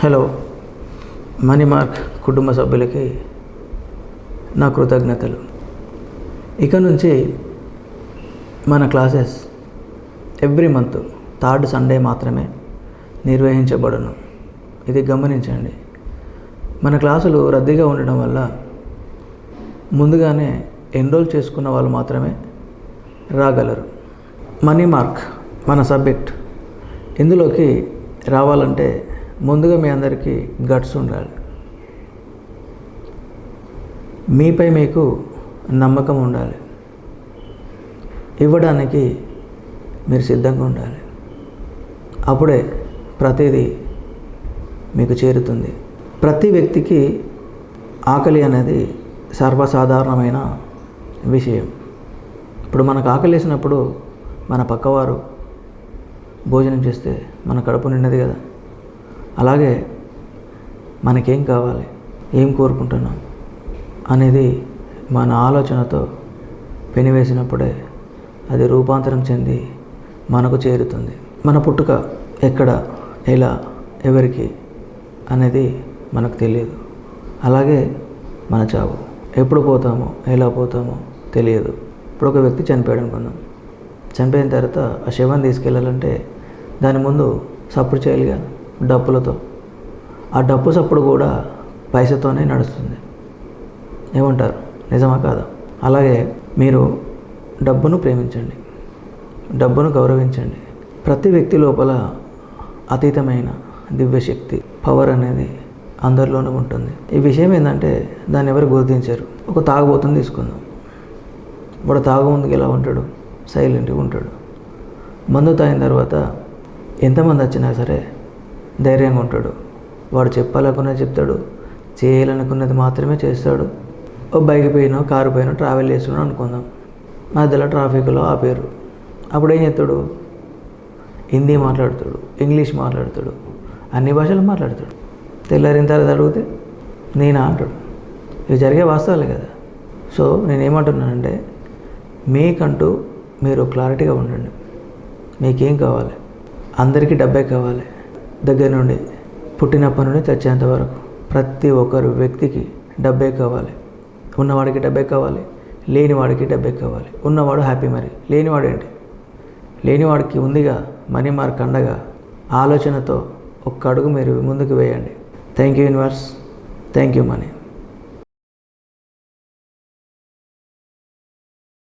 Hello, money mark కుటుంబ సభ్యులకి నా కృతజ్ఞతలు. ఇక నుంచి మన classes every month third Sunday మాత్రమే నిర్వహించబడును. ఇది గమనించండి. మన క్లాసులు రద్దీగా ఉండడం వల్ల ముందుగానే ఎన్రోల్ చేసుకున్న వాళ్ళు మాత్రమే రాగలరు. మనీ మార్క్ మన సబ్జెక్ట్. ఇందులోకి రావాలంటే ముందుగా మీ అందరికీ గట్స్ ఉండాలి. మీపై మీకు నమ్మకం ఉండాలి. ఇవ్వడానికి మీరు సిద్ధంగా ఉండాలి. అప్పుడే ప్రతిదీ మీకు చేరుతుంది. ప్రతి వ్యక్తికి ఆకలి అనేది సర్వసాధారణమైన విషయం. ఇప్పుడు మనకు ఆకలి వేసినప్పుడు మన పక్కవారు భోజనం చేస్తే మన కడుపు నిండదు కదా. అలాగే మనకేం కావాలి, ఏం కోరుకుంటున్నాం అనేది మన ఆలోచనతో పెనివేసినప్పుడే అది రూపాంతరం చెంది మనకు చేరుతుంది. మన పుట్టుక ఎక్కడ, ఎలా, ఎవరికి అనేది మనకు తెలియదు. అలాగే మన చావు ఎప్పుడు పోతామో, ఎలా పోతామో తెలియదు. ఇప్పుడు ఒక వ్యక్తి చనిపోయాడు అనుకుందాం. చనిపోయిన తర్వాత ఆ శవాన్ని తీసుకెళ్ళాలంటే దాని ముందు సప్పుడు చేయాలిగా, డప్పులతో. ఆ డప్పు సప్పుడు కూడా పైసతోనే నడుస్తుంది. ఏమంటారు, నిజమా కాదా? అలాగే మీరు డబ్బును ప్రేమించండి, డబ్బును గౌరవించండి. ప్రతి వ్యక్తి లోపల అతీతమైన దివ్యశక్తి, పవర్ అనేది అందరిలోనూ ఉంటుంది. ఈ విషయం ఏంటంటే దాన్ని ఎవరు గుర్తించారు. ఒక తాగుబోతుని తీసుకుందాం. వాడు తాగు ముందుకు ఎలా ఉంటాడు? సైలెంట్గా ఉంటాడు. మందు తాగిన తర్వాత ఎంతమంది వచ్చినా సరే ధైర్యంగా ఉంటాడు. వాడు చెప్పాలనుకున్నది చెప్తాడు, చేయాలనుకున్నది మాత్రమే చేస్తాడు. ఓ బైక్ పైన, కారు పైన ట్రావెల్ చేస్తున్నాడు అనుకుందాం. మధ్యలో ట్రాఫిక్లో ఆపేరు. అప్పుడు ఏం చేస్తాడు? హిందీ మాట్లాడతాడు, ఇంగ్లీష్ మాట్లాడతాడు, అన్ని భాషలు మాట్లాడతాడు. తెల్లారిన తర్వాత అడిగితే నేనా అంటాడు. ఇవి జరిగే వాస్తవాలే కదా. సో నేనేమంటున్నానంటే, మీకంటూ మీరు క్లారిటీగా ఉండండి. మీకేం కావాలి? అందరికీ డబ్బే కావాలి. దగ్గర నుండి పుట్టినప్పటి నుండి చచ్చేంత వరకు ప్రతి ఒక్కరు వ్యక్తికి డబ్బే కావాలి. ఉన్నవాడికి డబ్బే కావాలి, లేనివాడికి డబ్బే కావాలి. ఉన్నవాడు హ్యాపీ, మరి లేనివాడు ఏంటి? లేనివాడికి ఉందిగా మనీ మార్క్ అండగా. ఆలోచనతో ఒక్క అడుగు మీరు ముందుకు వేయండి. Thank you universe, thank you money.